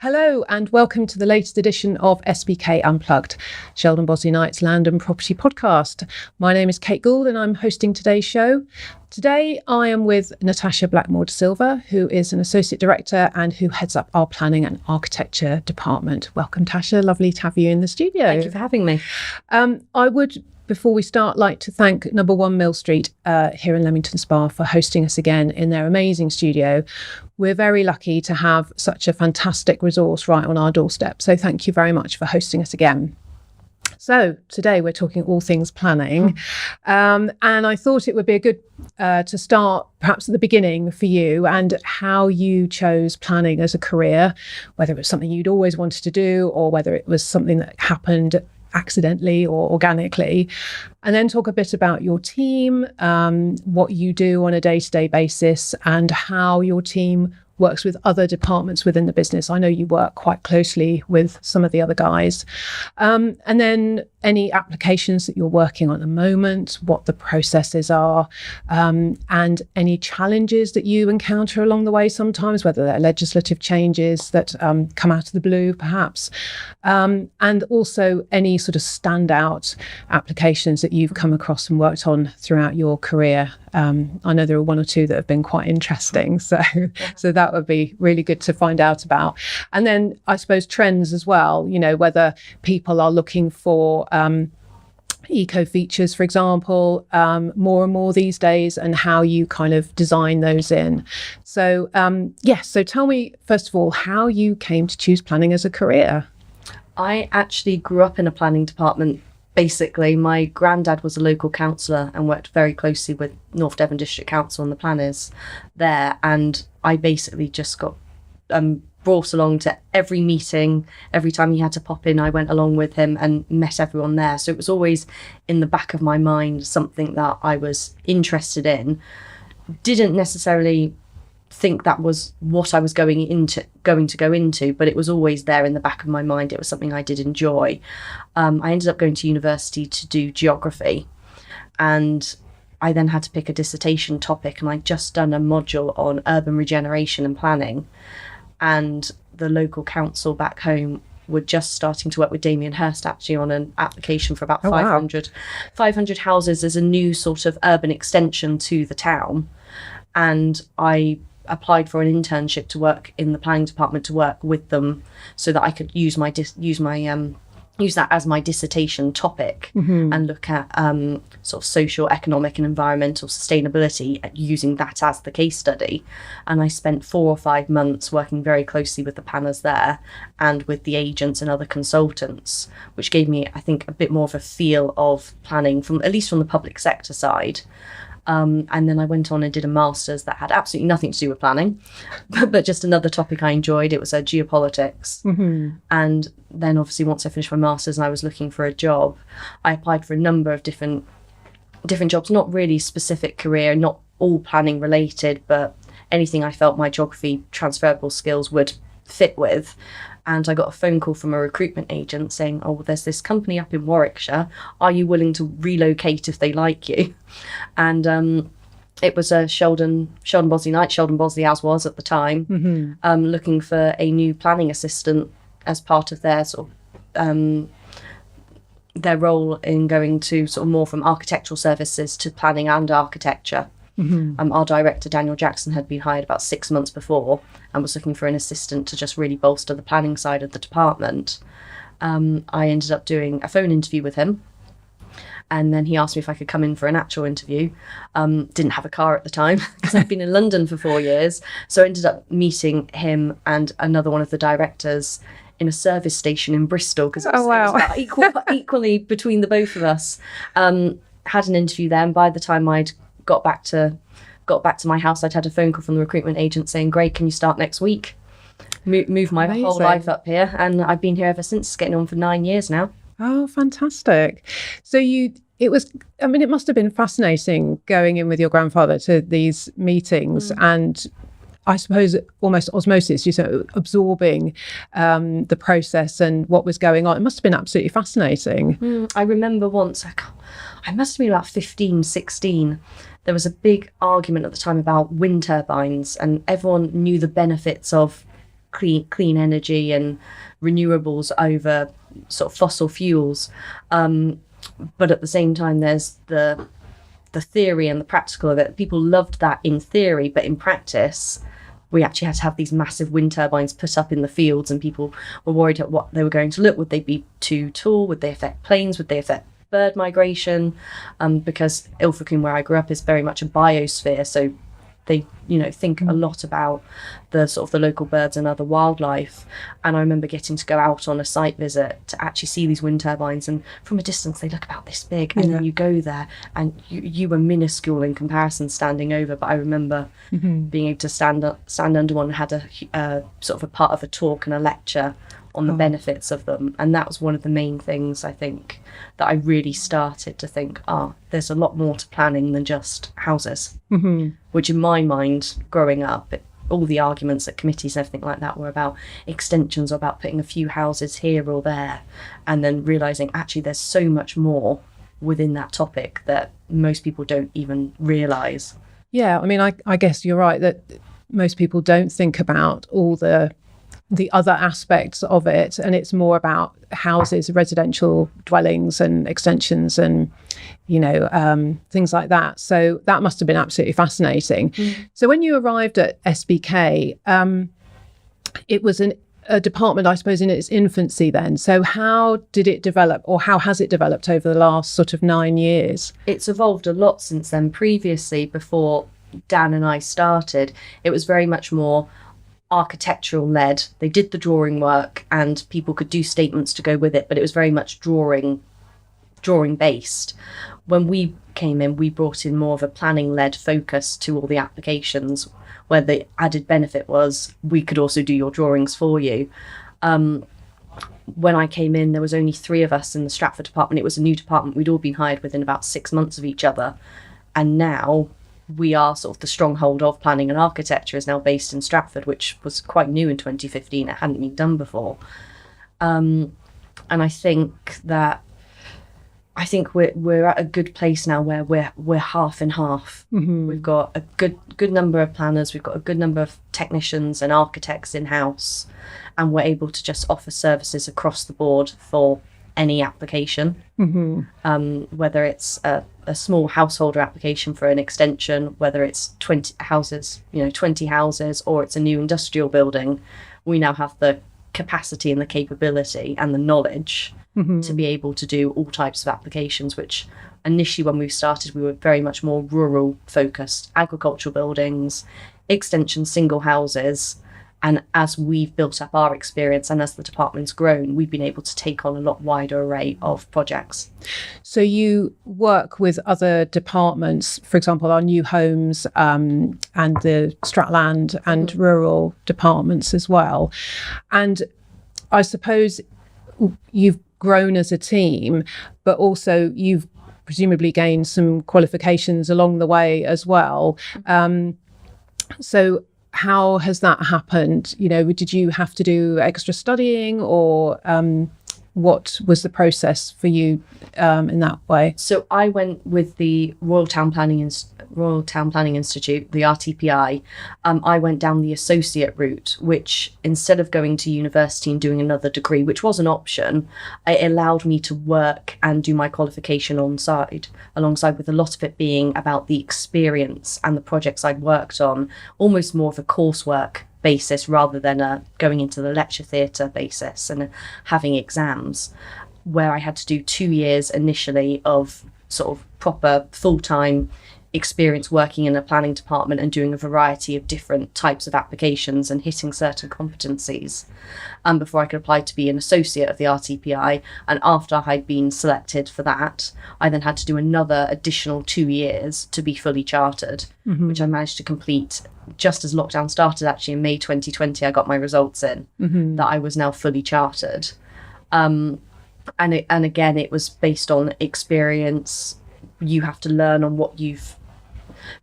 Hello and welcome to the latest edition of SBK Unplugged, Sheldon Bosley Knight's Land and Property podcast. My name is Kate Gould and I'm hosting today's show. Today I am with Natasha Blackmore da Silva, who is an Associate Director and who heads up our Planning and Architecture department. Welcome, Tasha. Lovely to have you in the studio. Thank you for having me. I would, before we start, like to thank Number 1 Mill Street here in Leamington Spa for hosting us again in their amazing studio. We're very lucky to have such a fantastic resource right on our doorstep. So thank you very much for hosting us again. So today we're talking all things planning. And I thought it would be a good to start perhaps at the beginning for you and how you chose planning as a career, whether it was something you'd always wanted to do or whether it was something that happened accidentally or organically, and then talk a bit about your team, what you do on a day-to-day basis and how your team works with other departments within the business. I know you work quite closely with some of the other guys. And then any applications that you're working on at the moment, what the processes are, and any challenges that you encounter along the way sometimes, whether they're legislative changes that come out of the blue perhaps, and also any sort of standout applications that you've come across and worked on throughout your career. I know there are one or two that have been quite interesting, so that would be really good to find out about. And then I suppose trends as well, you know, whether people are looking for eco features, for example, more and more these days, and how you kind of design those in. So so tell me first of all how you came to choose planning as a career. I actually grew up in a planning department. Basically, my granddad was a local councillor and worked very closely with North Devon District Council and the planners there. And I basically just got brought along to every meeting. Every time he had to pop in, I went along with him and met everyone there. So it was always in the back of my mind, something that I was interested in. Didn't necessarily think that was what I was going to go into, but it was always there in the back of my mind. It was something I did enjoy. I ended up going to university to do geography, and I then had to pick a dissertation topic, and I'd just done a module on urban regeneration and planning, and the local council back home were just starting to work with Damien Hirst actually on an application for about 500 houses as a new sort of urban extension to the town. And I applied for an internship to work in the planning department to work with them so that I could use that as my dissertation topic and look at sort of social, economic and environmental sustainability, using that as the case study. And I spent 4 or 5 months working very closely with the planners there and with the agents and other consultants, which gave me, I think, a bit more of a feel of planning, at least from the public sector side. And then I went on and did a master's that had absolutely nothing to do with planning, but just another topic I enjoyed. It was geopolitics. And then obviously once I finished my master's and I was looking for a job, I applied for a number of different jobs, not really specific career, not all planning related, but anything I felt my geography transferable skills would fit with. And I got a phone call from a recruitment agent saying, oh, there's this company up in Warwickshire. Are you willing to relocate if they like you? And it was a Sheldon Bosley Knight, Sheldon Bosley as was at the time, looking for a new planning assistant as part of their sort of their role in going to sort of more from architectural services to planning and architecture. Our director, Daniel Jackson, had been hired about 6 months before and was looking for an assistant to just really bolster the planning side of the department. I ended up doing a phone interview with him, and then he asked me if I could come in for an actual interview. Didn't have a car at the time because I'd been in London for 4 years. So I ended up meeting him and another one of the directors in a service station in Bristol, because it was about equally between the both of us. Had an interview there, and by the time I'd got back to my house, I'd had a phone call from the recruitment agent saying, great, can you start next week? Move my whole life up here, and I've been here ever since. It's getting on for 9 years now. Oh, fantastic. So it must have been fascinating going in with your grandfather to these meetings and I suppose almost osmosis, absorbing the process and what was going on. It must have been absolutely fascinating. I remember once, I must have been about 15, 16. There was a big argument at the time about wind turbines, and everyone knew the benefits of clean energy and renewables over sort of fossil fuels. But at the same time, there's the theory and the practical of it. People loved that in theory, but in practice, we actually had to have these massive wind turbines put up in the fields, and people were worried at what they were going to look. Would they be too tall? Would they affect planes? Would they affect bird migration? Because Ilfracombe, where I grew up, is very much a biosphere, so they think a lot about the sort of the local birds and other wildlife. And I remember getting to go out on a site visit to actually see these wind turbines, and from a distance they look about this big, and then you go there and you were minuscule in comparison standing over. But I remember being able to stand under one and had a sort of a part of a talk and a lecture on the benefits of them. And that was one of the main things, I think, that I really started to think, there's a lot more to planning than just houses. Which in my mind, growing up, all the arguments at committees and everything like that were about extensions, or about putting a few houses here or there, and then realising actually there's so much more within that topic that most people don't even realise. Yeah, I mean, I guess you're right that most people don't think about all the other aspects of it, and it's more about houses, residential dwellings and extensions and things like that. So that must have been absolutely fascinating. So when you arrived at SBK, it was a department, I suppose, in its infancy then. So how did it develop, or how has it developed over the last sort of 9 years? It's evolved a lot since then. Previously, before Dan and I started, it was very much more architectural led. They did the drawing work and people could do statements to go with it, but it was very much drawing based. When we came in, we brought in more of a planning led focus to all the applications, where the added benefit was we could also do your drawings for you. When I came in, there was only 3 of us in the Stratford department. It was a new department. We'd all been hired within about 6 months of each other, and now we are sort of the stronghold of planning and architecture is now based in Stratford, which was quite new in 2015. It hadn't been done before. And I think we're at a good place now where we're half and half. We've got a good number of planners, we've got a good number of technicians and architects in-house, and we're able to just offer services across the board for any application, whether it's a small householder application for an extension, whether it's 20 houses, or it's a new industrial building. We now have the capacity and the capability and the knowledge to be able to do all types of applications, which initially when we started, we were very much more rural focused, agricultural buildings, extension, single houses. And as we've built up our experience and as the department's grown, we've been able to take on a lot wider array of projects. So you work with other departments, for example, our new homes and the Stratland and rural departments as well. And I suppose you've grown as a team, but also you've presumably gained some qualifications along the way as well. So how has that happened? Did you have to do extra studying, or what was the process for you in that way? So I went with the Royal Town Planning Institute, the RTPI. I went down the associate route, which instead of going to university and doing another degree, which was an option, it allowed me to work and do my qualification alongside with a lot of it being about the experience and the projects I'd worked on, almost more of a coursework basis rather than going into the lecture theatre basis and having exams, where I had to do 2 years initially of sort of proper full-time experience working in a planning department and doing a variety of different types of applications and hitting certain competencies before I could apply to be an associate of the RTPI. And after I'd been selected for that, I then had to do another additional 2 years to be fully chartered, which I managed to complete just as lockdown started. Actually in May 2020 I got my results in that I was now fully chartered, and again it was based on experience. You have to learn on what you've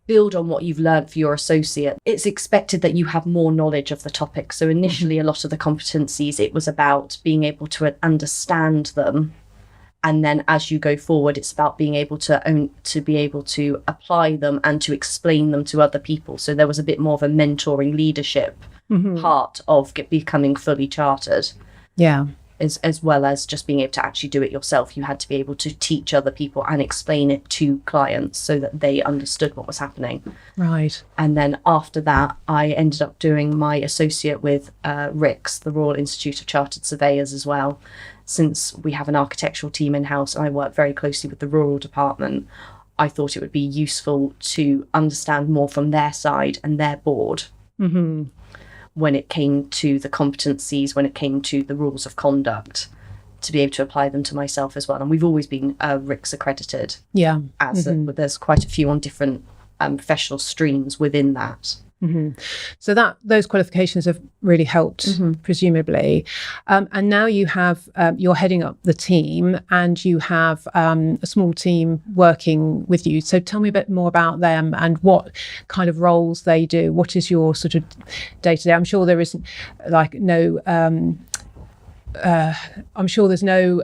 build on what you've learned for your associate. It's expected that you have more knowledge of the topic. So initially, a lot of the competencies, it was about being able to understand them. And then as you go forward, it's about being able to be able to apply them and to explain them to other people. So there was a bit more of a mentoring leadership part of becoming fully chartered. Yeah. As well as just being able to actually do it yourself. You had to be able to teach other people and explain it to clients so that they understood what was happening. Right. And then after that, I ended up doing my associate with RICS, the Royal Institute of Chartered Surveyors, as well. Since we have an architectural team in-house and I work very closely with the rural department, I thought it would be useful to understand more from their side and their board. When it came to the competencies, when it came to the rules of conduct, to be able to apply them to myself as well. And we've always been RICS accredited. Yeah. But there's quite a few on different professional streams within that. So those qualifications have really helped, presumably. And now you have, you're heading up the team and you have a small team working with you. So tell me a bit more about them and what kind of roles they do. What is your sort of day-to-day? I'm sure there isn't I'm sure there's no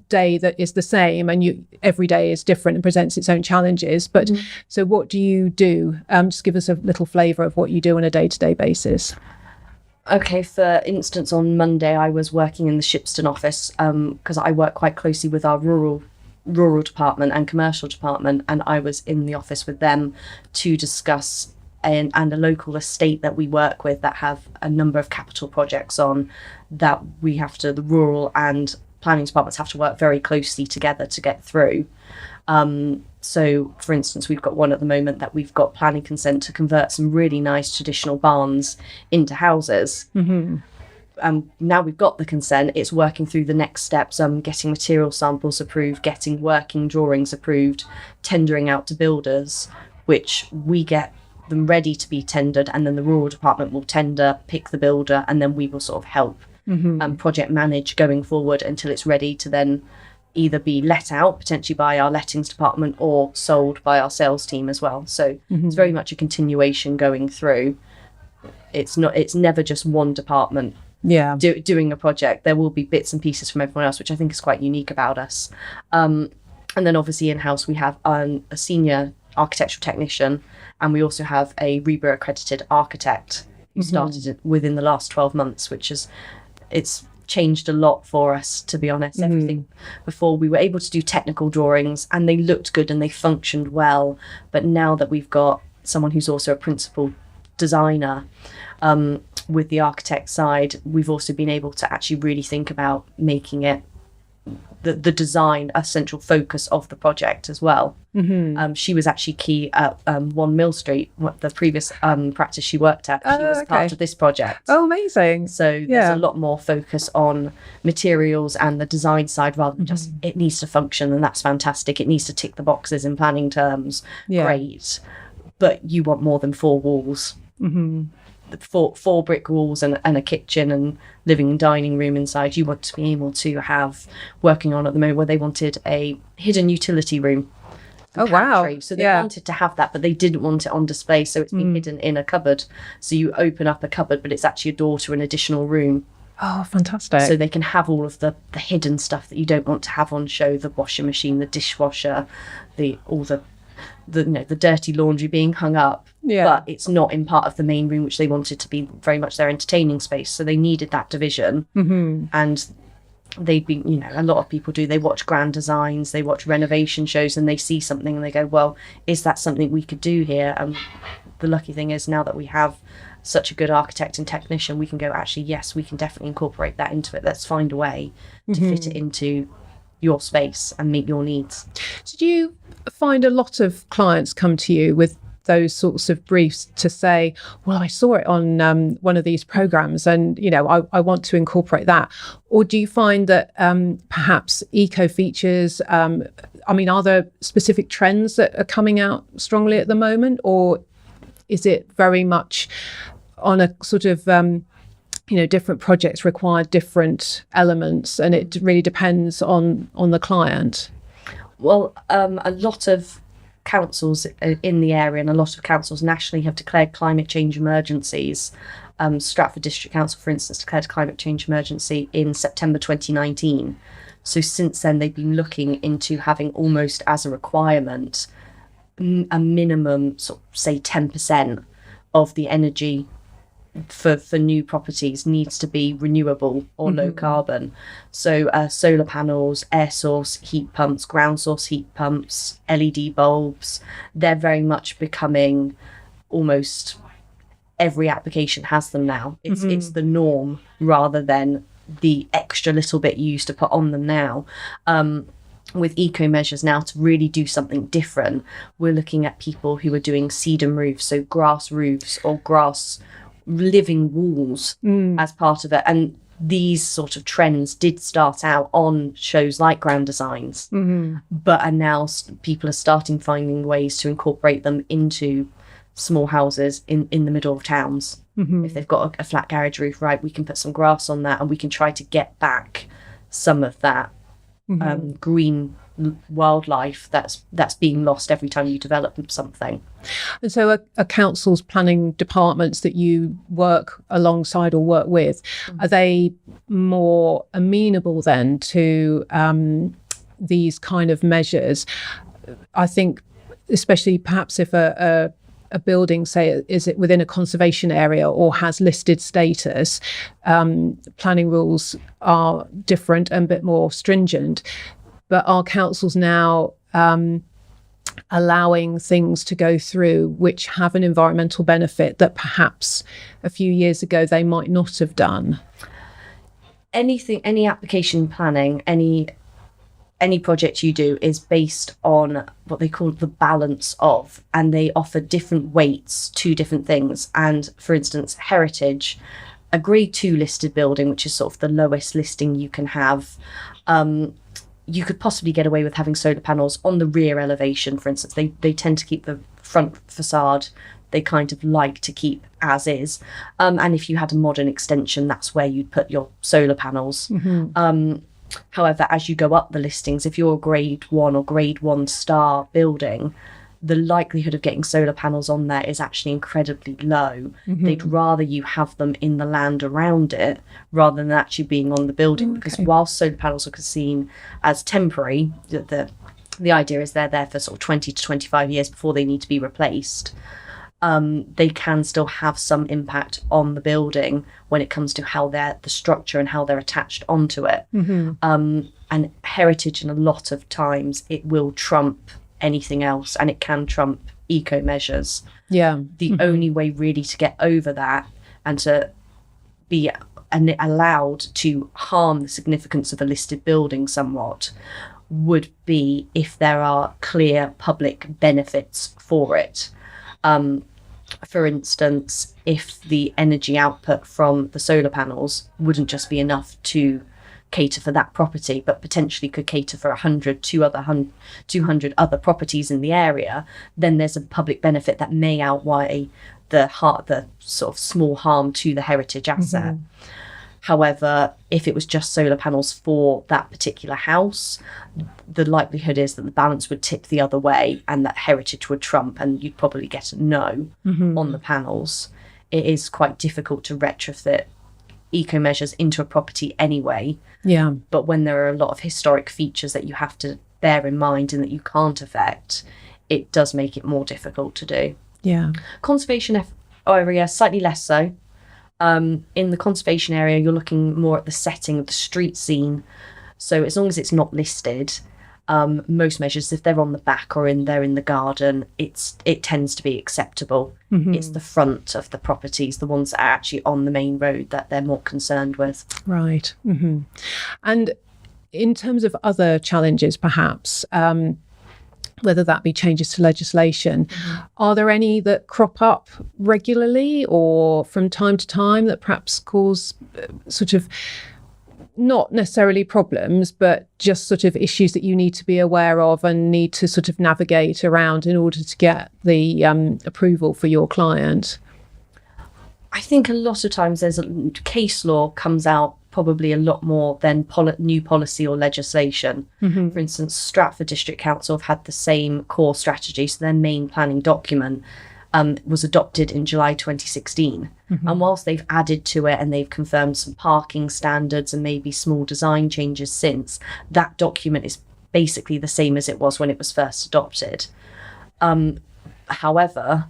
day that is the same, and every day is different and presents its own challenges. But so what do you do? Just give us a little flavour of what you do on a day-to-day basis. Okay, for instance, on Monday I was working in the Shipston office because I work quite closely with our rural department and commercial department, and I was in the office with them to discuss and a local estate that we work with that have a number of capital projects on that the rural and planning departments have to work very closely together to get through. So, for instance, we've got one at the moment that we've got planning consent to convert some really nice traditional barns into houses. Now we've got the consent, it's working through the next steps, getting material samples approved, getting working drawings approved, tendering out to builders, which we get them ready to be tendered, and then the rural department will tender, pick the builder, and then we will sort of help project manage going forward until it's ready to then either be let out potentially by our lettings department or sold by our sales team as well. So it's very much a continuation going through. It's never just one department doing a project. There will be bits and pieces from everyone else, which I think is quite unique about us. And then obviously in-house we have a senior architectural technician, and we also have a REBA accredited architect who started it within the last 12 months, it's changed a lot for us, to be honest. Everything before, we were able to do technical drawings and they looked good and they functioned well, but now that we've got someone who's also a principal designer with the architect side, we've also been able to actually really think about making it the design a central focus of the project as well. She was actually key at 1 Mill Street, the previous practice she worked at. She was part of this project. Oh, amazing. So there's a lot more focus on materials and the design side rather than just it needs to function, and that's fantastic. It needs to tick the boxes in planning terms. Great. But you want more than 4 walls. Four brick walls and a kitchen and living and dining room inside. You want to be able to have, working on at the moment where they wanted a hidden utility room. Oh, wow. So they wanted to have that, but they didn't want it on display, so it's been hidden in a cupboard. So you open up a cupboard, but it's actually a door to an additional room. Oh, fantastic. So they can have all of the hidden stuff that you don't want to have on show, the washing machine, the dishwasher, the dirty laundry being hung up. But it's not in part of the main room, which they wanted to be very much their entertaining space. So they needed that division. And they'd been, a lot of people do, they watch grand designs, they watch renovation shows, and they see something and they go, well, is that something we could do here? And the lucky thing is now that we have such a good architect and technician, we can go, actually, yes, we can definitely incorporate that into it. Let's find a way to fit it into your space and meet your needs. Did you find a lot of clients come to you with those sorts of briefs to say, well, I saw it on one of these programs and, I want to incorporate that? Or do you find that perhaps eco features, are there specific trends that are coming out strongly at the moment? Or is it very much on a sort of, different projects require different elements and it really depends on the client? Well, a lot of councils in the area and a lot of councils nationally have declared climate change emergencies. Stratford District Council, for instance, declared a climate change emergency in September 2019. So since then, they've been looking into having almost as a requirement a minimum, say 10% of the energy for new properties needs to be renewable or low carbon. So solar panels, air source heat pumps, ground source heat pumps, LED bulbs, they're very much becoming almost every application has them now. It's the norm rather than the extra little bit you used to put on them now. With eco measures now, to really do something different, we're looking at people who are doing sedum roofs, so grass roofs or grass living walls as part of it. And these sort of trends did start out on shows like Grand Designs, but are now people are starting finding ways to incorporate them into small houses in the middle of towns. If they've got a flat garage roof, right, we can put some grass on that and we can try to get back some of that green wildlife that's being lost every time you develop something. And so are council's planning departments that you work alongside or work with, are they more amenable then to these kind of measures? I think especially perhaps if a building, say, is it within a conservation area or has listed status, planning rules are different and a bit more stringent. But are councils now allowing things to go through which have an environmental benefit that perhaps a few years ago they might not have done? Any application planning, any project you do is based on what they call the balance of, and they offer different weights to different things. And for instance, heritage, a grade 2 listed building, which is sort of the lowest listing you can have, you could possibly get away with having solar panels on the rear elevation, for instance. They tend to keep the front facade, they kind of like to keep as is. And if you had a modern extension, that's where you'd put your solar panels. However, as you go up the listings, if you're a grade 1 or grade 1 star building, the likelihood of getting solar panels on there is actually incredibly low. They'd rather you have them in the land around it rather than actually being on the building. Because whilst solar panels are seen as temporary, the idea is they're there for sort of 20 to 25 years before they need to be replaced. They can still have some impact on the building when it comes to how the structure and how they're attached onto it. And heritage, in a lot of times, it will trump anything else, and it can trump eco measures. The only way really to get over that and to be allowed to harm the significance of a listed building somewhat would be if there are clear public benefits for it. For instance, if the energy output from the solar panels wouldn't just be enough to cater for that property, but potentially could cater for 200 other properties in the area, then there's a public benefit that may outweigh the sort of small harm to the heritage asset. However, if it was just solar panels for that particular house, the likelihood is that the balance would tip the other way and that heritage would trump, and you'd probably get a no on the panels. It is quite difficult to retrofit eco measures into a property anyway. But when there are a lot of historic features that you have to bear in mind and that you can't affect, it does make it more difficult to do. Conservation area, slightly less so. In the conservation area, you're looking more at the setting of the street scene. So as long as it's not listed, most measures, if they're on the back or they're in the garden, it tends to be acceptable. It's the front of the properties, the ones that are actually on the main road, that they're more concerned with. Right. And in terms of other challenges, perhaps, whether that be changes to legislation, are there any that crop up regularly or from time to time that perhaps cause sort of not necessarily problems, but just sort of issues that you need to be aware of and need to sort of navigate around in order to get the approval for your client? I think a lot of times there's case law comes out probably a lot more than new policy or legislation. For instance, Stratford District Council have had the same core strategy, so their main planning document was adopted in July 2016. And whilst they've added to it and they've confirmed some parking standards and maybe small design changes since, that document is basically the same as it was when it was first adopted. However,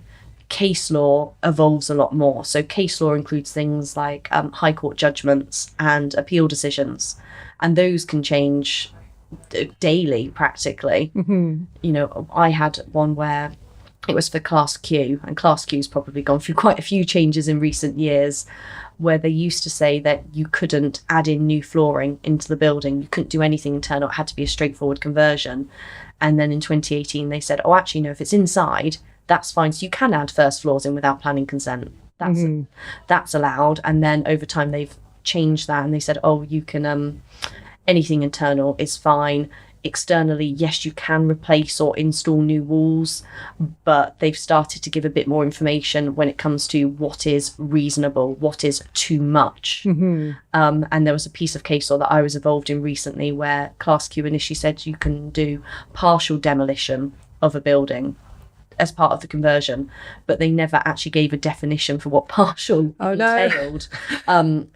case law evolves a lot more. So case law includes things like high court judgments and appeal decisions, and those can change daily practically. You know, I had one where it was for Class Q, and Class Q's probably gone through quite a few changes in recent years, where they used to say that you couldn't add in new flooring into the building, you couldn't do anything internal, it had to be a straightforward conversion. And then in 2018 they said, oh, actually no, if it's inside, that's fine, so you can add first floors in without planning consent. That's allowed. And then over time they've changed that, and they said, oh, you can anything internal is fine. Externally, yes, you can replace or install new walls, but they've started to give a bit more information when it comes to what is reasonable, what is too much. And there was a piece of case law that I was involved in recently where Class Q initially said you can do partial demolition of a building as part of the conversion, but they never actually gave a definition for what partial entailed.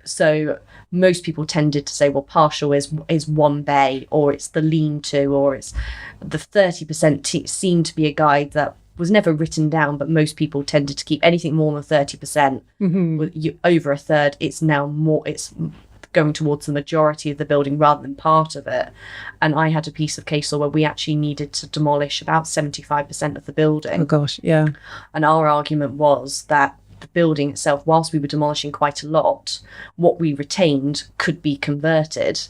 So most people tended to say, well, partial is one bay, or it's the lean-to, or it's the 30%. Seemed to be a guide that was never written down, but most people tended to keep anything more than 30%. Over a third, it's now more, it's going towards the majority of the building rather than part of it. And I had a piece of case law where we actually needed to demolish about 75% of the building. Oh gosh, yeah. And our argument was that the building itself, whilst we were demolishing quite a lot, what we retained could be converted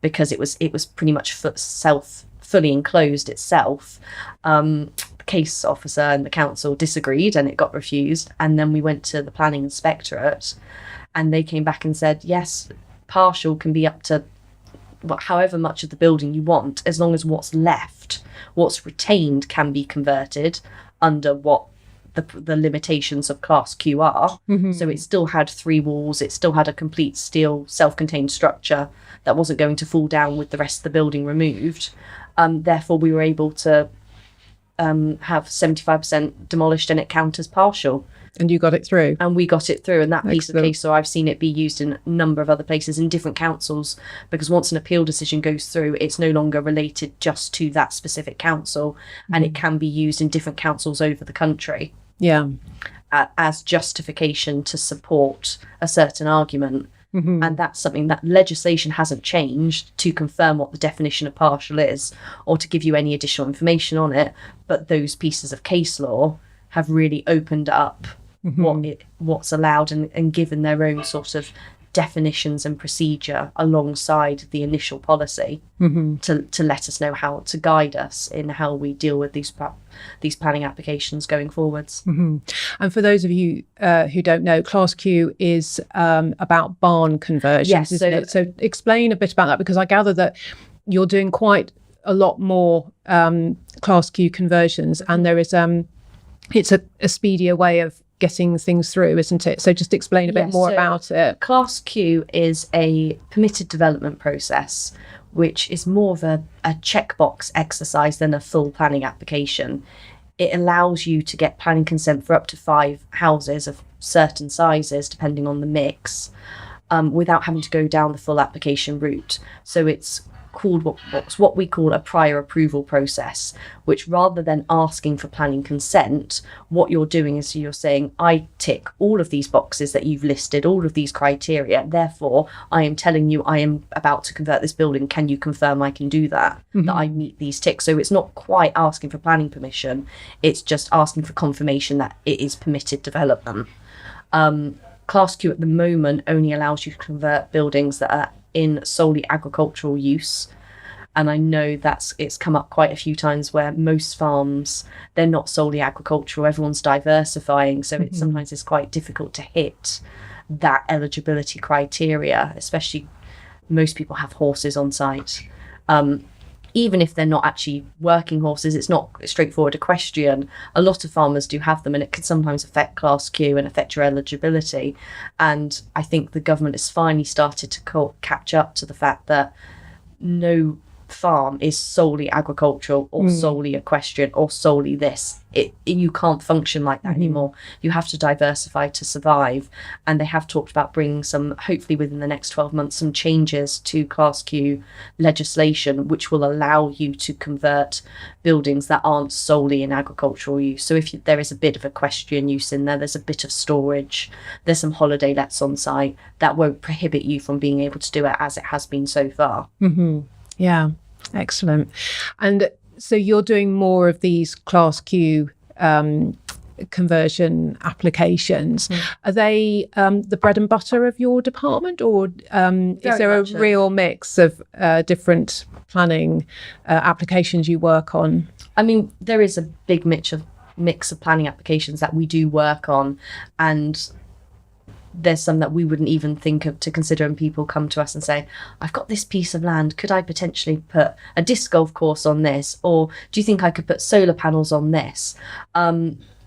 because it was pretty much fully enclosed itself. The case officer and the council disagreed and it got refused. And then we went to the planning inspectorate and they came back and said, yes, partial can be up to however much of the building you want, as long as what's left, what's retained, can be converted under what the limitations of Class Q are. So it still had 3 walls, it still had a complete steel self-contained structure that wasn't going to fall down with the rest of the building removed. Therefore we were able to have 75% demolished and it count as partial. And you got it through? And we got it through. And that piece of case, so I've seen it be used in a number of other places in different councils, because once an appeal decision goes through, it's no longer related just to that specific council, and it can be used in different councils over the country. Yeah. As justification to support a certain argument. And that's something that legislation hasn't changed to confirm what the definition of partial is or to give you any additional information on it. But those pieces of case law have really opened up what's allowed and given their own sort of definitions and procedure alongside the initial policy to let us know how to guide us in how we deal with these planning applications going forwards. And for those of you who don't know, Class Q is about barn conversions, yes, isn't it? So explain a bit about that, because I gather that you're doing quite a lot more Class Q conversions, and there is it's a speedier way of getting things through, isn't it? So just explain a bit more about it. Class Q is a permitted development process, which is more of a checkbox exercise than a full planning application. It allows you to get planning consent for up to 5 houses of certain sizes, depending on the mix, without having to go down the full application route. So it's called what we call a prior approval process, which rather than asking for planning consent, what you're doing is you're saying, I tick all of these boxes that you've listed, all of these criteria, therefore I am telling you I am about to convert this building, can you confirm I can do that, that I meet these ticks? So it's not quite asking for planning permission, it's just asking for confirmation that it is permitted development. Class Q at the moment only allows you to convert buildings that are in solely agricultural use, and I know it's come up quite a few times where most farms, they're not solely agricultural, everyone's diversifying, so it sometimes is quite difficult to hit that eligibility criteria, especially most people have horses on site. Even if they're not actually working horses, it's not a straightforward equestrian. A lot of farmers do have them, and it can sometimes affect Class Q and affect your eligibility. And I think the government has finally started to catch up to the fact that farm is solely agricultural or solely equestrian or solely this, you can't function like that anymore. You have to diversify to survive. And they have talked about bringing some, hopefully within the next 12 months, some changes to Class Q legislation, which will allow you to convert buildings that aren't solely in agricultural use. So if there is a bit of equestrian use in there, there's a bit of storage, there's some holiday lets on site, that won't prohibit you from being able to do it as it has been so far. Yeah, excellent. And so you're doing more of these Class Q conversion applications. Are they the bread and butter of your department, or is there a real mix of different planning applications you work on? I mean, there is a big mix of planning applications that we do work on, and there's some that we wouldn't even think of to consider, and people come to us and say, I've got this piece of land, could I potentially put a disc golf course on this, or do you think I could put solar panels on this?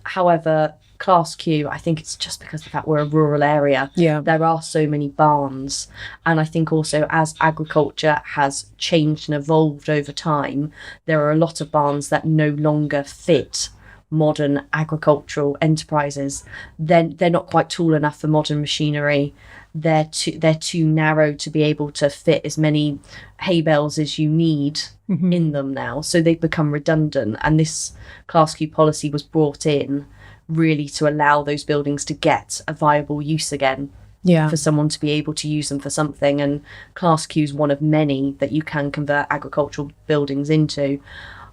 However, Class Q, I think it's just because of the fact we're a rural area. There are so many barns, and I think also as agriculture has changed and evolved over time, there are a lot of barns that no longer fit modern agricultural enterprises. They're not quite tall enough for modern machinery. They're too narrow to be able to fit as many hay bales as you need in them now. So they've become redundant. And this Class Q policy was brought in really to allow those buildings to get a viable use again. For someone to be able to use them for something. And Class Q is one of many that you can convert agricultural buildings into.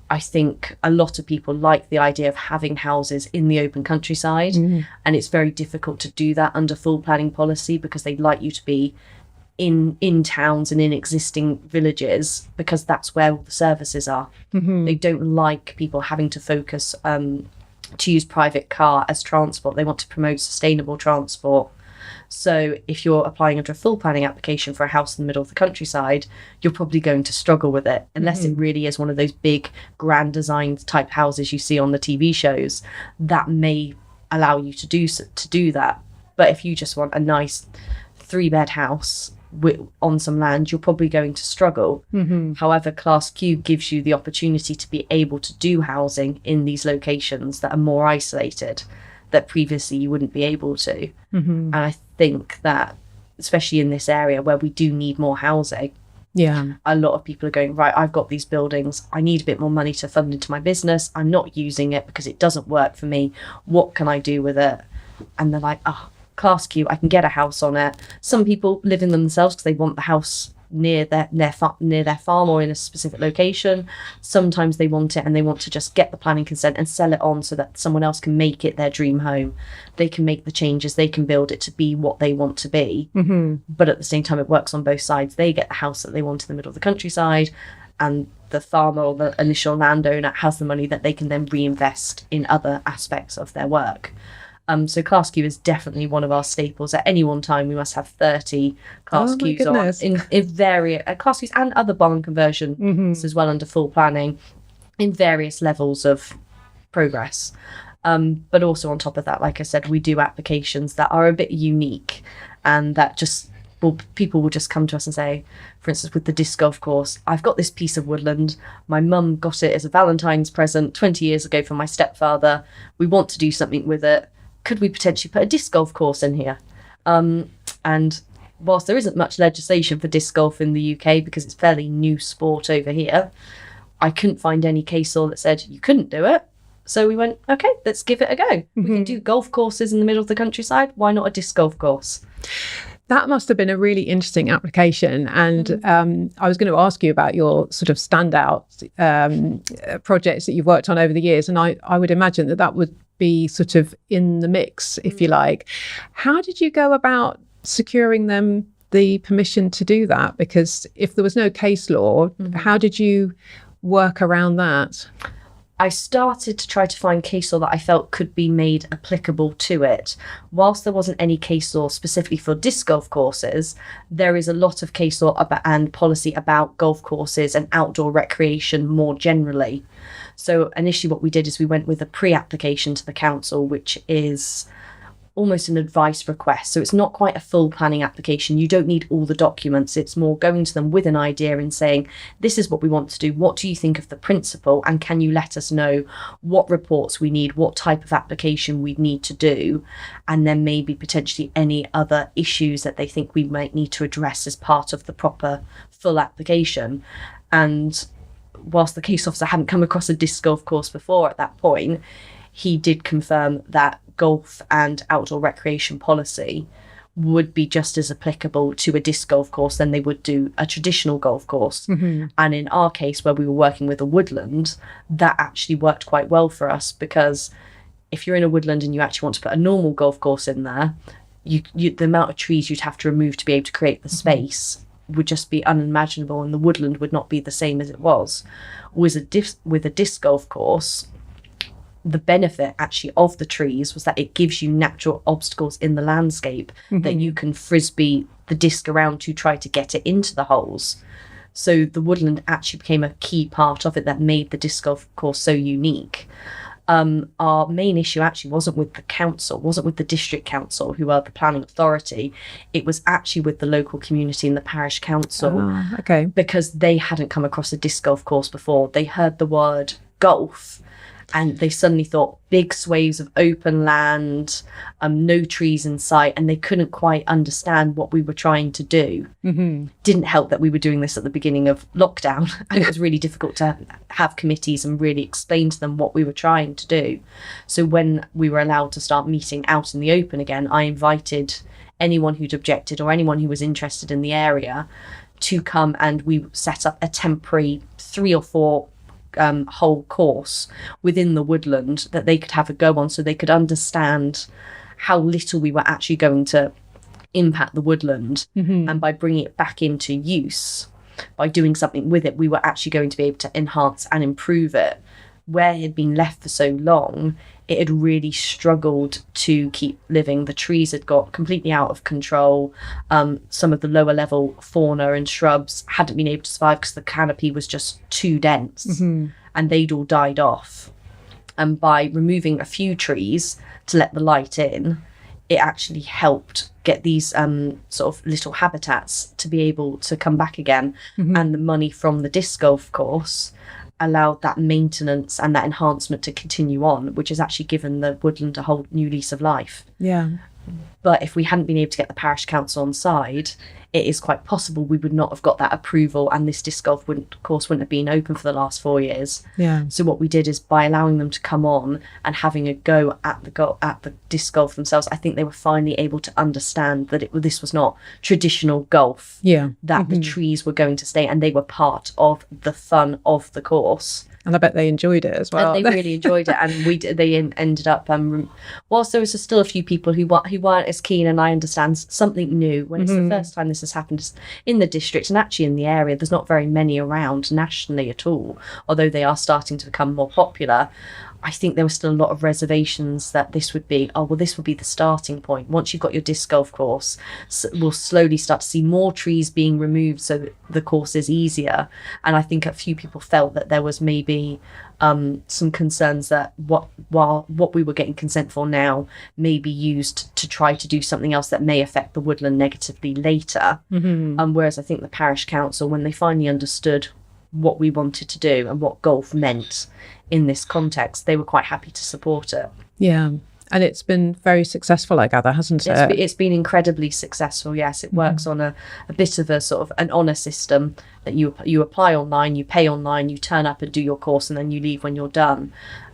I think a lot of people like the idea of having houses in the open countryside, and it's very difficult to do that under full planning policy because they'd like you to be in towns and in existing villages because that's where all the services are. They don't like people having to focus to use private car as transport. They want to promote sustainable transport. So if you're applying under a full planning application for a house in the middle of the countryside, you're probably going to struggle with it unless it really is one of those big grand design type houses you see on the TV shows. That may allow you to do that. But if you just want a nice 3-bed house on some land, you're probably going to struggle. However, Class Q gives you the opportunity to be able to do housing in these locations that are more isolated, that previously you wouldn't be able to. And I think that, especially in this area where we do need more housing, a lot of people are going, right, I've got these buildings, I need a bit more money to fund into my business, I'm not using it because it doesn't work for me, what can I do with it? And they're like, Class Q, I can get a house on it. Some people live in them themselves because they want the house near their farm or in a specific location. Sometimes they want it and they want to just get the planning consent and sell it on so that someone else can make it their dream home. They can make the changes, they can build it to be what they want to be. But at the same time, it works on both sides. They get the house that they want in the middle of the countryside, and the farmer or the initial landowner has the money that they can then reinvest in other aspects of their work. So Class Q is definitely one of our staples. At any one time, we must have 30 Class Qs on in various Class Qs and other barn conversions as well under full planning in various levels of progress. But also on top of that, like I said, we do applications that are a bit unique and that just people will just come to us and say, for instance, with the disc golf course, I've got this piece of woodland. My mum got it as a Valentine's present 20 years ago from my stepfather. We want to do something with it. Could we potentially put a disc golf course in here? And whilst there isn't much legislation for disc golf in the UK because it's fairly new sport over here, I couldn't find any case law that said you couldn't do it. So we went, okay, let's give it a go. We can do golf courses in the middle of the countryside. Why not a disc golf course? That must have been a really interesting application. And I was going to ask you about your sort of standout projects that you've worked on over the years. And I would imagine that would be sort of in the mix, if you like. How did you go about securing them the permission to do that? Because if there was no case law, how did you work around that? I started to try to find case law that I felt could be made applicable to it. Whilst there wasn't any case law specifically for disc golf courses, there is a lot of case law and policy about golf courses and outdoor recreation more generally. So initially what we did is we went with a pre-application to the council, which is almost an advice request. So it's not quite a full planning application. You don't need all the documents. It's more going to them with an idea and saying, this is what we want to do. What do you think of the principle? And can you let us know what reports we need, what type of application we need to do, and then maybe potentially any other issues that they think we might need to address as part of the proper full application. And whilst the case officer hadn't come across a disc golf course before at that point, he did confirm that golf and outdoor recreation policy would be just as applicable to a disc golf course than they would do a traditional golf course. And in our case, where we were working with a woodland, that actually worked quite well for us, because if you're in a woodland and you actually want to put a normal golf course in there, you the amount of trees you'd have to remove to be able to create the space would just be unimaginable, and the woodland would not be the same as it was. With a disc golf course, the benefit actually of the trees was that it gives you natural obstacles in the landscape that you can frisbee the disc around to try to get it into the holes. So the woodland actually became a key part of it that made the disc golf course so unique. Our main issue actually wasn't with the council, wasn't with the district council, who are the planning authority. It was actually with the local community and the parish council. Okay. Because they hadn't come across a disc golf course before. They heard the word golf and they suddenly thought big swathes of open land, no trees in sight, and they couldn't quite understand what we were trying to do. Didn't help that we were doing this at the beginning of lockdown, and it was really difficult to have committees and really explain to them what we were trying to do. So when we were allowed to start meeting out in the open again, I invited anyone who'd objected or anyone who was interested in the area to come, and we set up a temporary 3 or 4 whole course within the woodland that they could have a go on, so they could understand how little we were actually going to impact the woodland. And by bringing it back into use, by doing something with it, we were actually going to be able to enhance and improve it. Where it had been left for so long, it had really struggled to keep living. The trees had got completely out of control. Some of the lower level fauna and shrubs hadn't been able to survive because the canopy was just too dense, and they'd all died off. And by removing a few trees to let the light in, it actually helped get these sort of little habitats to be able to come back again. And the money from the disc golf course allowed that maintenance and that enhancement to continue on, which has actually given the woodland a whole new lease of life. But if we hadn't been able to get the parish council on side, it is quite possible we would not have got that approval, and this disc golf course wouldn't have been open for the last 4 years. So what we did is, by allowing them to come on and having a go at the disc golf themselves, I think they were finally able to understand that this was not traditional golf. That the trees were going to stay, and they were part of the fun of the course. And I bet they enjoyed it as well. And they really enjoyed it, and they ended up. Whilst there was still a few people who weren't as keen, and I understand, something new. When it's the first time this has happened in the district and actually in the area, there's not very many around nationally at all. Although they are starting to become more popular, I think there were still a lot of reservations that this would be, this would be the starting point. Once you've got your disc golf course, we'll slowly start to see more trees being removed so that the course is easier. And I think a few people felt that there was maybe some concerns that what we were getting consent for now may be used to try to do something else that may affect the woodland negatively later. Whereas I think the parish council, when they finally understood what we wanted to do and what golf meant in this context, they were quite happy to support it. And it's been very successful, I gather, hasn't it? It's been incredibly successful, yes. It works on a bit of a sort of an honour system that you apply online, you pay online, you turn up and do your course, and then you leave when you're done.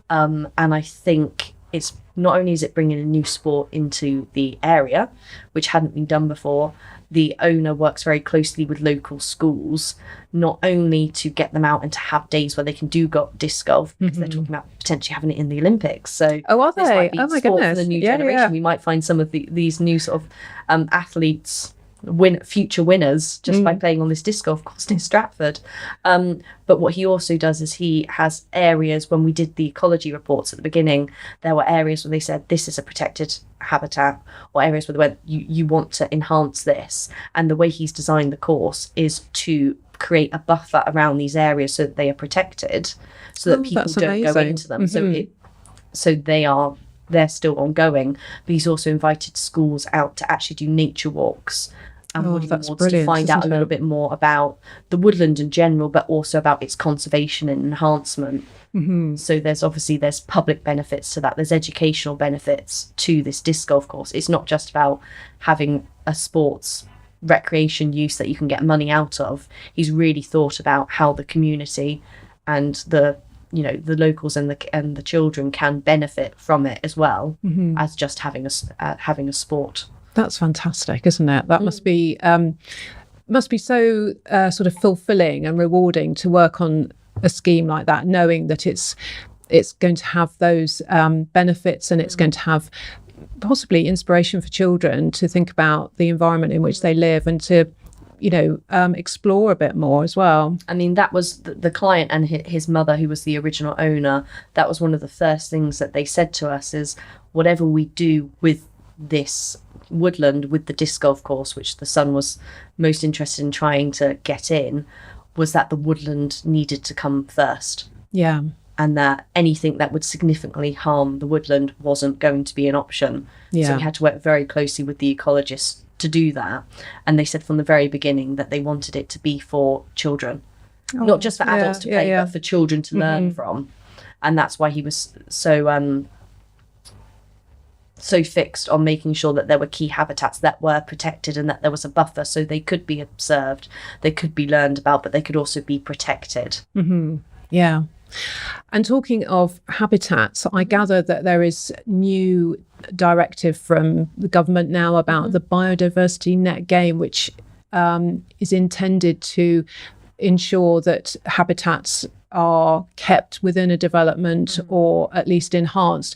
And I think it's not only is it bringing a new sport into the area, which hadn't been done before, the owner works very closely with local schools, not only to get them out and to have days where they can do disc golf, because they're talking about potentially having it in the Olympics. So are this they? might be Oh my sport goodness. for the new generation. We might find some of these new sort of athletes future winners just by playing on this disc golf course near Stratford. But what he also does is he has areas. When we did the ecology reports at the beginning, there were areas where they said this is a protected habitat, or areas where they went, you want to enhance this. And the way he's designed the course is to create a buffer around these areas so that they are protected, so that people don't go into them. So they are they're still ongoing. But he's also invited schools out to actually do nature walks and woodland walks to find out a little bit more about the woodland in general, but also about its conservation and enhancement. So there's public benefits to that. There's educational benefits to this disc golf course. It's not just about having a sports recreation use that you can get money out of. He's really thought about how the community and the locals and the children can benefit from it as well, as just having a sport. That's fantastic, isn't it? That must be so sort of fulfilling and rewarding to work on a scheme like that, knowing that it's going to have those benefits, and it's going to have possibly inspiration for children to think about the environment in which they live and to explore a bit more as well. I mean, that was the client and his mother, who was the original owner. That was one of the first things that they said to us is, whatever we do with this woodland, with the disc golf course, which the son was most interested in trying to get in, was that the woodland needed to come first. Yeah. And that anything that would significantly harm the woodland wasn't going to be an option. Yeah. So we had to work very closely with the ecologists to do that. And they said from the very beginning that they wanted it to be for children. Not just for adults to play, but for children to learn from. And that's why he was so fixed on making sure that there were key habitats that were protected and that there was a buffer so they could be observed, they could be learned about, but they could also be protected. Yeah. And talking of habitats, I gather that there is new directive from the government now about the biodiversity net gain, which is intended to ensure that habitats are kept within a development or at least enhanced.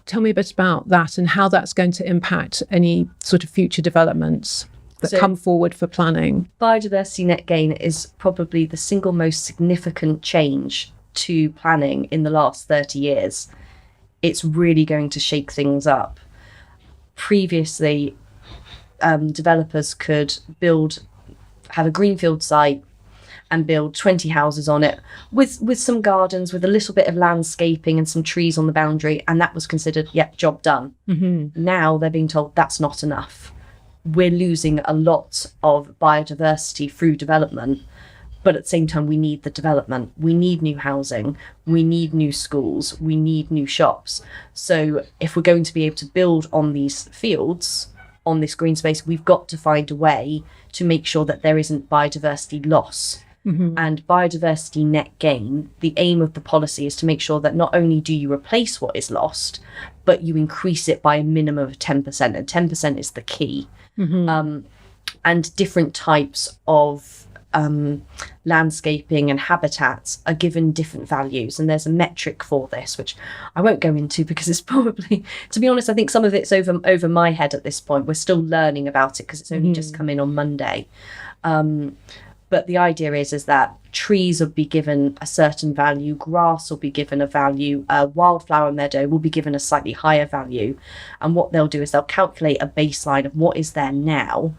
Tell me a bit about that and how that's going to impact any sort of future developments that come forward for planning. Biodiversity net gain is probably the single most significant change to planning in the last 30 years. It's really going to shake things up. Previously, developers could have a greenfield site and build 20 houses on it with some gardens, with a little bit of landscaping and some trees on the boundary, and that was considered, job done. Now they're being told that's not enough. We're losing a lot of biodiversity through development, but at the same time we need the development. We need new housing, we need new schools, we need new shops. So if we're going to be able to build on these fields, on this green space, we've got to find a way to make sure that there isn't biodiversity loss. And biodiversity net gain, the aim of the policy is to make sure that not only do you replace what is lost, but you increase it by a minimum of 10%, and 10% is the key. And different types of landscaping and habitats are given different values, and there's a metric for this, which I won't go into because it's probably, to be honest, I think some of it's over my head at this point. We're still learning about it because it's only just come in on Monday. But the idea is that trees will be given a certain value, grass will be given a value, a wildflower meadow will be given a slightly higher value. And what they'll do is they'll calculate a baseline of what is there now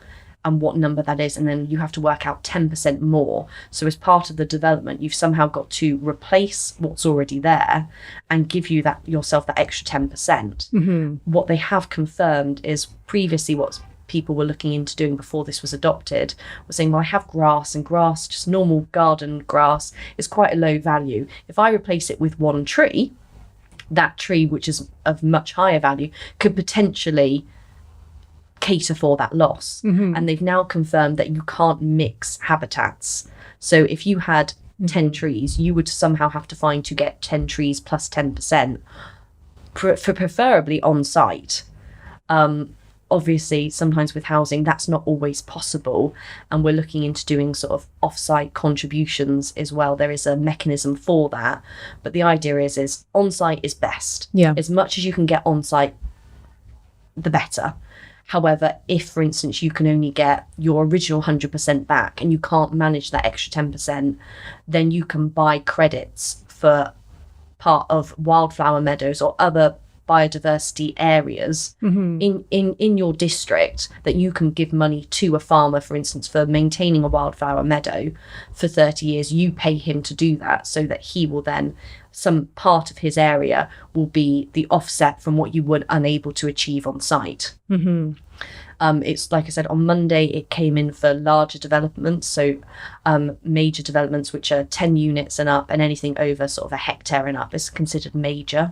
and what number that is, and then you have to work out 10% more. So as part of the development, you've somehow got to replace what's already there and give you yourself that extra 10%. What they have confirmed is previously what people were looking into doing before this was adopted was saying, well, I have grass, and grass, just normal garden grass, is quite a low value. If I replace it with one tree, that tree, which is of much higher value, could potentially cater for that loss. And they've now confirmed that you can't mix habitats. So if you had 10 trees, you would somehow have to find to get 10 trees plus 10%, for preferably on site. Obviously, sometimes with housing, that's not always possible. And we're looking into doing sort of off-site contributions as well. There is a mechanism for that. But the idea is on-site is best. As much as you can get on-site, the better. However, if, for instance, you can only get your original 100% back and you can't manage that extra 10%, then you can buy credits for part of wildflower meadows or other biodiversity areas in your district, that you can give money to a farmer, for instance, for maintaining a wildflower meadow for 30 years. You pay him to do that, so that he will then, some part of his area will be the offset from what you were unable to achieve on site. It's like I said, on Monday it came in for larger developments, so major developments which are 10 units and up, and anything over sort of a hectare and up is considered major.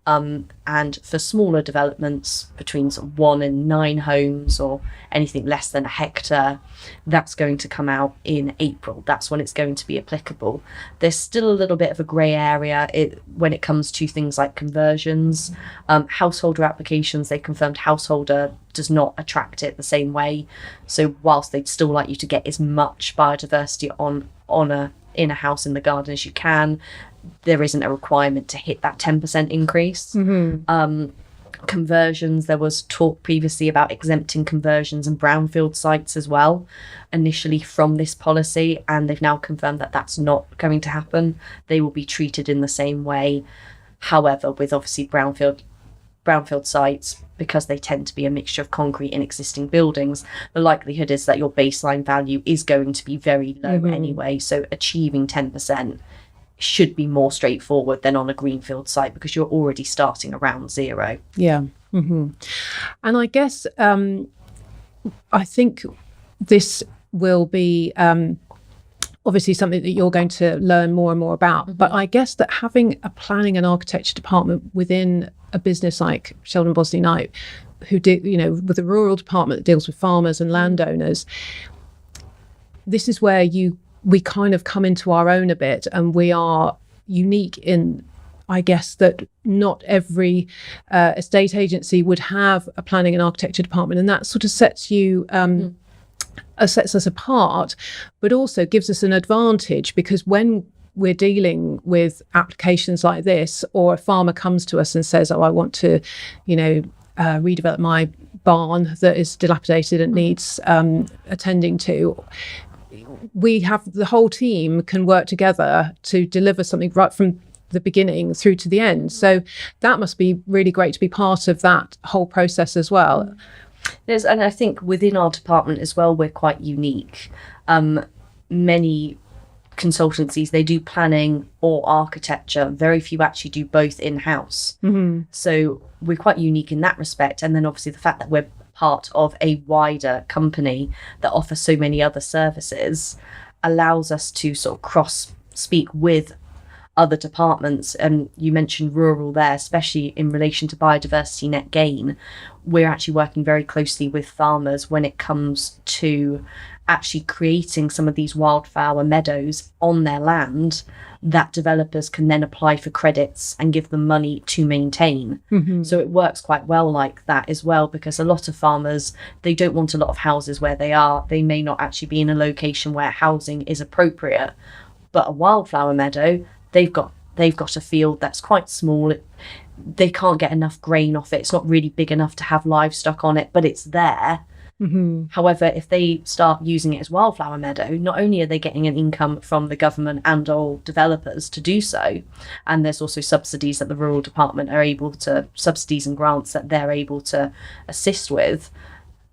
And for smaller developments between sort of 1 and 9 homes, or anything less than a hectare, that's going to come out in April. That's when it's going to be applicable. There's still a little bit of a grey area when it comes to things like conversions. Householder applications, they confirmed householder does not attract it the same way. So whilst they'd still like you to get as much biodiversity in a house in the garden as you can, there isn't a requirement to hit that 10% increase. Conversions, there was talk previously about exempting conversions and brownfield sites as well, initially from this policy, and they've now confirmed that that's not going to happen. They will be treated in the same way. However, with obviously brownfield sites, because they tend to be a mixture of concrete and existing buildings, the likelihood is that your baseline value is going to be very low anyway. So achieving 10% should be more straightforward than on a greenfield site, because you're already starting around zero. Yeah. And I guess I think this will be obviously something that you're going to learn more and more about. But I guess that having a planning and architecture department within a business like Sheldon Bosley Knight, who did, with a rural department that deals with farmers and landowners, this is where we kind of come into our own a bit, and we are unique in, I guess, that not every estate agency would have a planning and architecture department, and that sort of sets us apart, but also gives us an advantage, because when we're dealing with applications like this, or a farmer comes to us and says, I want to, redevelop my barn that is dilapidated and needs attending to, we have the whole team can work together to deliver something right from the beginning through to the end. So that must be really great to be part of that whole process as well. And I think within our department as well, we're quite unique. Many consultancies, they do planning or architecture. Very few actually do both in-house. So we're quite unique in that respect. And then obviously the fact that we're part of a wider company that offers so many other services allows us to sort of cross speak with other departments. And you mentioned rural there, especially in relation to biodiversity net gain. We're actually working very closely with farmers when it comes to actually creating some of these wildflower meadows on their land that developers can then apply for credits and give them money to maintain. So it works quite well like that as well, because a lot of farmers, they don't want a lot of houses where they are. They may not actually be in a location where housing is appropriate, but a wildflower meadow, they've got a field that's quite small. They can't get enough grain off it. It's not really big enough to have livestock on it, but it's there. However, if they start using it as wildflower meadow, not only are they getting an income from the government and all developers to do so, and there's also subsidies that the rural department are able to, subsidies and grants that they're able to assist with,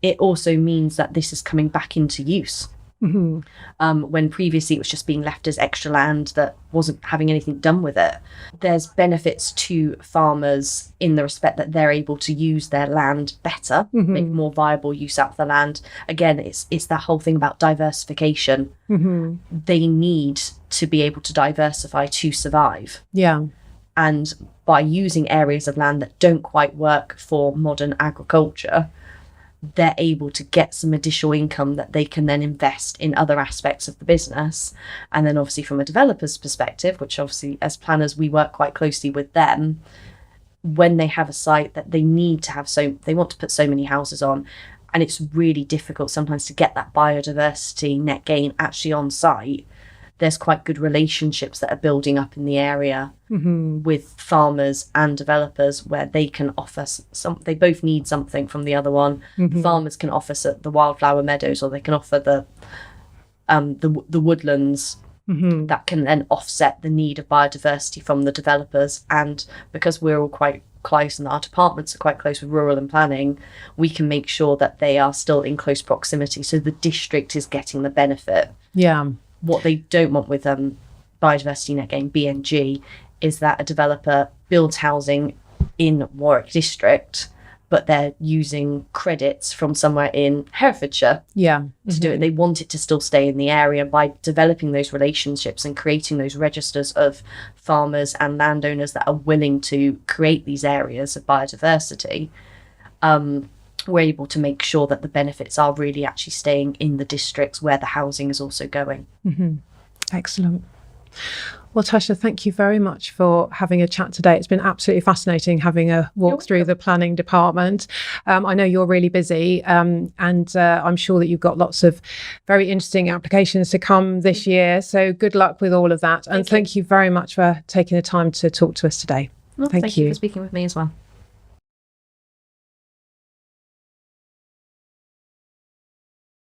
it also means that this is coming back into use. When previously it was just being left as extra land that wasn't having anything done with it. There's benefits to farmers in the respect that they're able to use their land better, make more viable use out of the land. Again, it's that whole thing about diversification. They need to be able to diversify to survive. And by using areas of land that don't quite work for modern agriculture, they're able to get some additional income that they can then invest in other aspects of the business. And then obviously from a developer's perspective, which obviously as planners we work quite closely with them, when they have a site that they need to have, so they want to put so many houses on, and it's really difficult sometimes to get that biodiversity net gain actually on site, there's quite good relationships that are building up in the area with farmers and developers, where they can offer they both need something from the other one. Farmers can offer the wildflower meadows, or they can offer the woodlands that can then offset the need of biodiversity from the developers. And because we're all quite close and our departments are quite close with rural and planning, we can make sure that they are still in close proximity. So the district is getting the benefit. Yeah. What they don't want with biodiversity net gain, BNG, is that a developer builds housing in Warwick district, but they're using credits from somewhere in Herefordshire to do it. They want it to still stay in the area. By developing those relationships and creating those registers of farmers and landowners that are willing to create these areas of biodiversity, we're able to make sure that the benefits are really actually staying in the districts where the housing is also going. Excellent. Well, Tasha, thank you very much for having a chat today. It's been absolutely fascinating having a walk through the planning department. I know you're really busy, and I'm sure that you've got lots of very interesting applications to come this year. So good luck with all of that. And thank you very much for taking the time to talk to us today. Well, thank you for speaking with me as well.